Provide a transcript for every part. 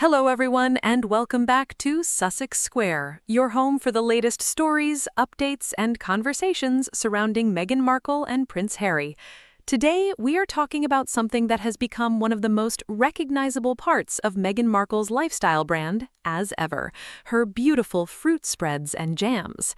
Hello, everyone, and welcome back to Sussex Square, your home for the latest stories, updates, and conversations surrounding Meghan Markle and Prince Harry. Today, we are talking about something that has become one of the most recognizable parts of Meghan Markle's lifestyle brand, as ever, her beautiful fruit spreads and jams.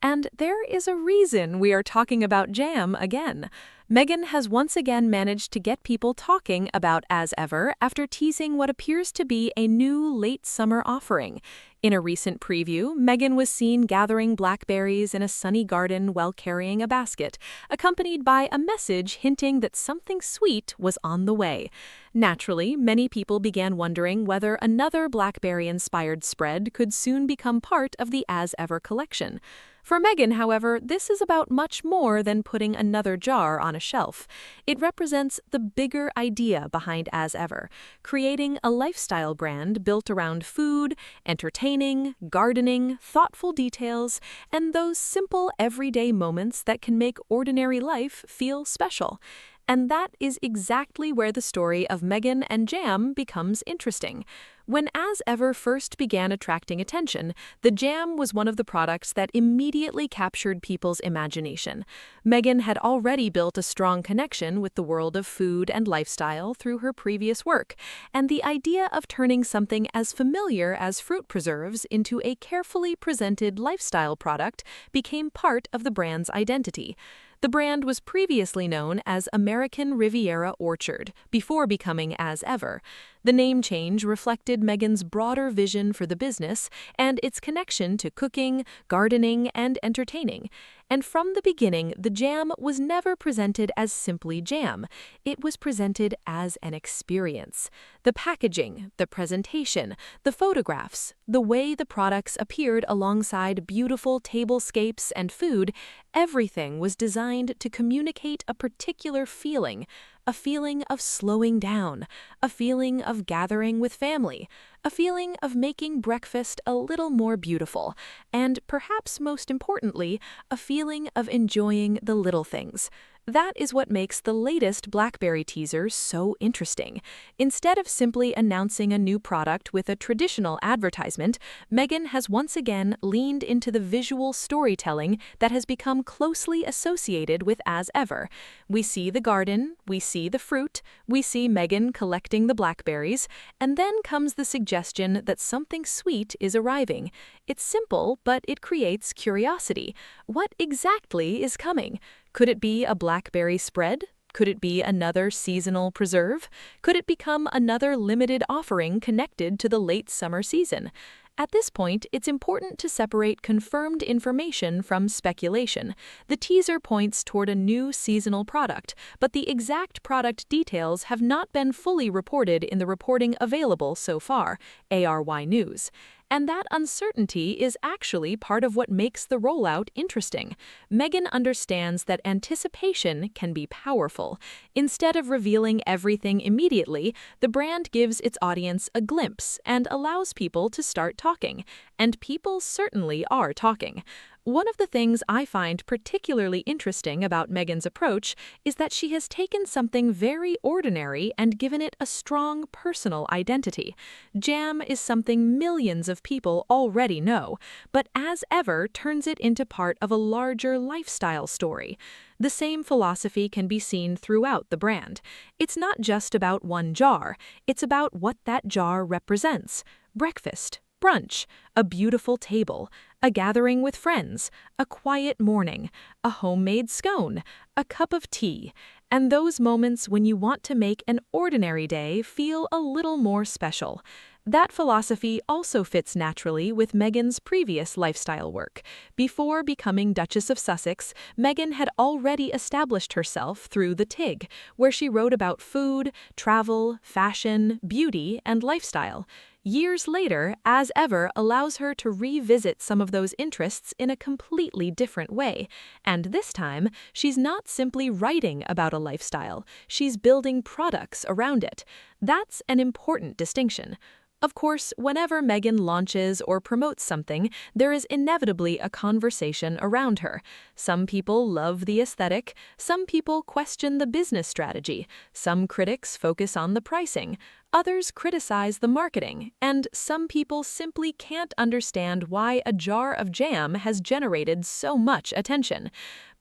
And there is a reason we are talking about jam again. Meghan has once again managed to get people talking about As Ever after teasing what appears to be a new late summer offering. In a recent preview, Meghan was seen gathering blackberries in a sunny garden while carrying a basket, accompanied by a message hinting that something sweet was on the way. Naturally, many people began wondering whether another blackberry-inspired spread could soon become part of the As Ever collection. For Meghan, however, this is about much more than putting another jar on a shelf. It represents the bigger idea behind As Ever, creating a lifestyle brand built around food, entertaining, gardening, thoughtful details, and those simple everyday moments that can make ordinary life feel special. And that is exactly where the story of Meghan and jam becomes interesting. When As Ever first began attracting attention, the jam was one of the products that immediately captured people's imagination. Meghan had already built a strong connection with the world of food and lifestyle through her previous work, and the idea of turning something as familiar as fruit preserves into a carefully presented lifestyle product became part of the brand's identity. The brand was previously known as American Riviera Orchard, before becoming As Ever. The name change reflected Meghan's broader vision for the business and its connection to cooking, gardening, and entertaining. And from the beginning, the jam was never presented as simply jam. It was presented as an experience. The packaging, the presentation, the photographs, the way the products appeared alongside beautiful tablescapes and food, everything was designed to communicate a particular feeling. A feeling of slowing down, a feeling of gathering with family, a feeling of making breakfast a little more beautiful, and perhaps most importantly, a feeling of enjoying the little things. That is what makes the latest BlackBerry teaser so interesting. Instead of simply announcing a new product with a traditional advertisement, Meghan has once again leaned into the visual storytelling that has become closely associated with As Ever. We see the garden, we see the fruit, we see Meghan collecting the blackberries, and then comes the suggestion that something sweet is arriving. It's simple, but it creates curiosity. What exactly is coming? Could it be a blackberry spread? Could it be another seasonal preserve? Could it become another limited offering connected to the late summer season? At this point, it's important to separate confirmed information from speculation. The teaser points toward a new seasonal product, but the exact product details have not been fully reported in the reporting available so far, ARY News. And that uncertainty is actually part of what makes the rollout interesting. Meghan understands that anticipation can be powerful. Instead of revealing everything immediately, the brand gives its audience a glimpse and allows people to start talking. And people certainly are talking. One of the things I find particularly interesting about Meghan's approach is that she has taken something very ordinary and given it a strong personal identity. Jam is something millions of people already know, but As Ever turns it into part of a larger lifestyle story. The same philosophy can be seen throughout the brand. It's not just about one jar, it's about what that jar represents. Breakfast, brunch, a beautiful table, a gathering with friends, a quiet morning, a homemade scone, a cup of tea, and those moments when you want to make an ordinary day feel a little more special. That philosophy also fits naturally with Meghan's previous lifestyle work. Before becoming Duchess of Sussex, Meghan had already established herself through The Tig, where she wrote about food, travel, fashion, beauty, and lifestyle. Years later, As Ever allows her to revisit some of those interests in a completely different way. And this time, she's not simply writing about a lifestyle, she's building products around it. That's an important distinction. Of course, whenever Meghan launches or promotes something, there is inevitably a conversation around her. Some people love the aesthetic, some people question the business strategy, some critics focus on the pricing, Others criticize the marketing, and some people simply can't understand why a jar of jam has generated so much attention.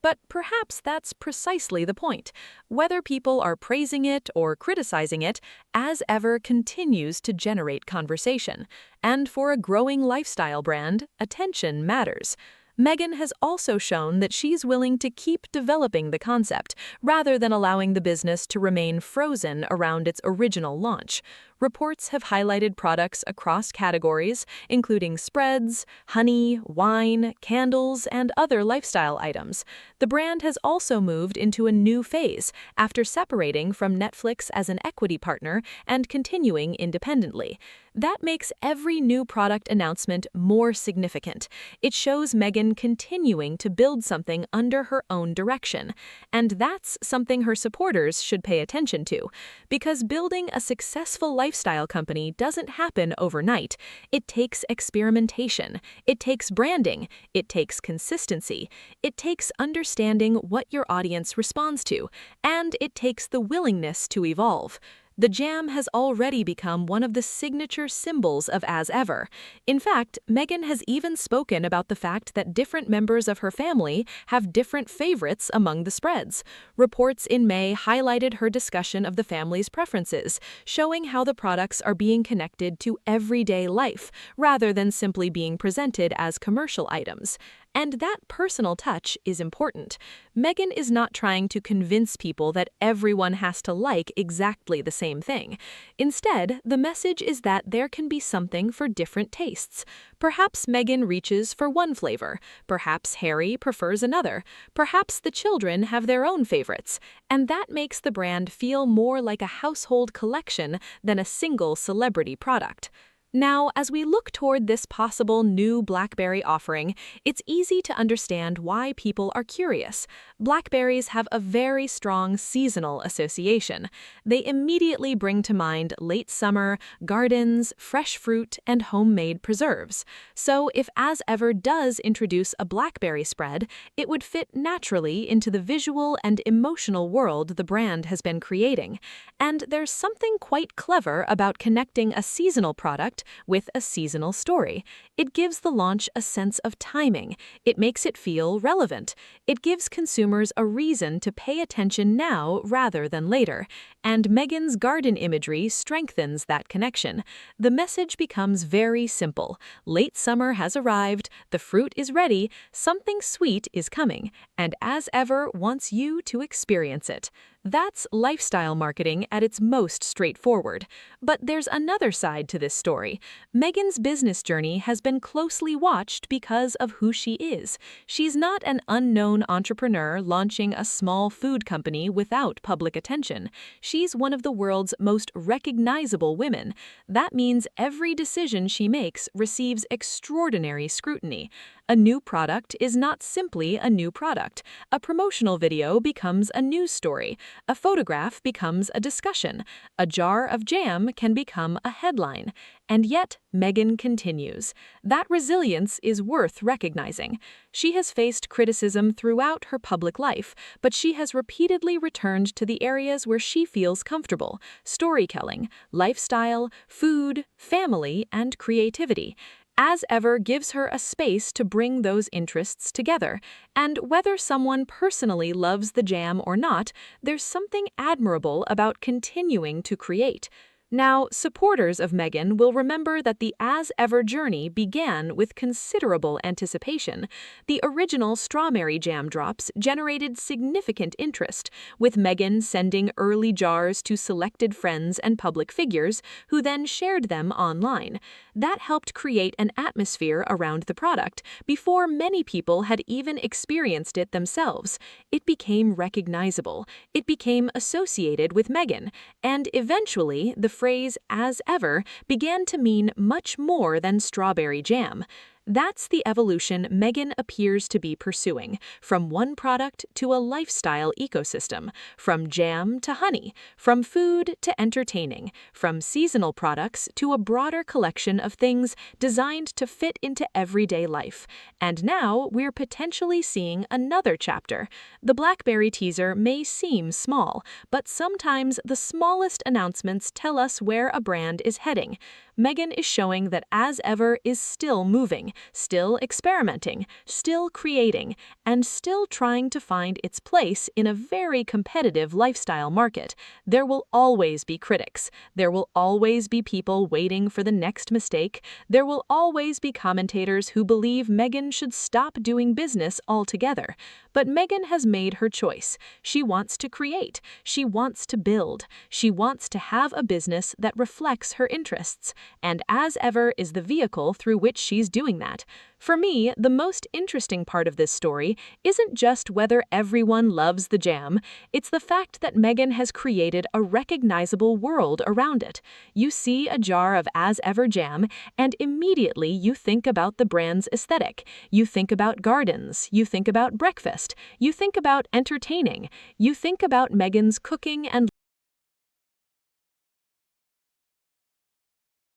But perhaps that's precisely the point. Whether people are praising it or criticizing it, As Ever continues to generate conversation. And for a growing lifestyle brand, attention matters. Meghan has also shown that she's willing to keep developing the concept, rather than allowing the business to remain frozen around its original launch. Reports have highlighted products across categories, including spreads, honey, wine, candles, and other lifestyle items. The brand has also moved into a new phase after separating from Netflix as an equity partner and continuing independently. That makes every new product announcement more significant. It shows Meghan continuing to build something under her own direction. And that's something her supporters should pay attention to. Because building a successful lifestyle company doesn't happen overnight. It takes experimentation. It takes branding. It takes consistency. It takes understanding what your audience responds to. And it takes the willingness to evolve. The jam has already become one of the signature symbols of As Ever. In fact, Meghan has even spoken about the fact that different members of her family have different favorites among the spreads. Reports in May highlighted her discussion of the family's preferences, showing how the products are being connected to everyday life, rather than simply being presented as commercial items. And that personal touch is important. Meghan is not trying to convince people that everyone has to like exactly the same thing. Instead, the message is that there can be something for different tastes. Perhaps Meghan reaches for one flavor. Perhaps Harry prefers another. Perhaps the children have their own favorites. And that makes the brand feel more like a household collection than a single celebrity product. Now, as we look toward this possible new BlackBerry offering, it's easy to understand why people are curious. Blackberries have a very strong seasonal association. They immediately bring to mind late summer, gardens, fresh fruit, and homemade preserves. So if As Ever does introduce a blackberry spread, it would fit naturally into the visual and emotional world the brand has been creating. And there's something quite clever about connecting a seasonal product with a seasonal story. It gives the launch a sense of timing. It makes it feel relevant. It gives consumers a reason to pay attention now rather than later. And Meghan's garden imagery strengthens that connection. The message becomes very simple. Late summer has arrived, the fruit is ready, something sweet is coming, and As Ever wants you to experience it. That's lifestyle marketing at its most straightforward. But there's another side to this story. Meghan's business journey has been closely watched because of who she is. She's not an unknown entrepreneur launching a small food company without public attention. She's one of the world's most recognizable women. That means every decision she makes receives extraordinary scrutiny. A new product is not simply a new product. A promotional video becomes a news story. A photograph becomes a discussion. A jar of jam can become a headline. And yet, Meghan continues. That resilience is worth recognizing. She has faced criticism throughout her public life, but she has repeatedly returned to the areas where she feels comfortable: storytelling, lifestyle, food, family, and creativity. As Ever gives her a space to bring those interests together, and whether someone personally loves the jam or not, there's something admirable about continuing to create. Now, supporters of Meghan will remember that the As Ever journey began with considerable anticipation. The original strawberry jam drops generated significant interest, with Meghan sending early jars to selected friends and public figures who then shared them online. That helped create an atmosphere around the product before many people had even experienced it themselves. It became recognizable. It became associated with Meghan, and eventually the phrase As Ever began to mean much more than strawberry jam. That's the evolution Meghan appears to be pursuing, from one product to a lifestyle ecosystem, from jam to honey, from food to entertaining, from seasonal products to a broader collection of things designed to fit into everyday life. And now we're potentially seeing another chapter. The BlackBerry teaser may seem small, but sometimes the smallest announcements tell us where a brand is heading. Meghan is showing that As Ever is still moving, still experimenting, still creating, and still trying to find its place in a very competitive lifestyle market. There will always be critics. There will always be people waiting for the next mistake. There will always be commentators who believe Meghan should stop doing business altogether. But Meghan has made her choice. She wants to create. She wants to build. She wants to have a business that reflects her interests. And As Ever is the vehicle through which she's doing that. For me, the most interesting part of this story isn't just whether everyone loves the jam, it's the fact that Meghan has created a recognizable world around it. You see a jar of As Ever jam, and immediately you think about the brand's aesthetic. You think about gardens, you think about breakfast, you think about entertaining, you think about Meghan's cooking and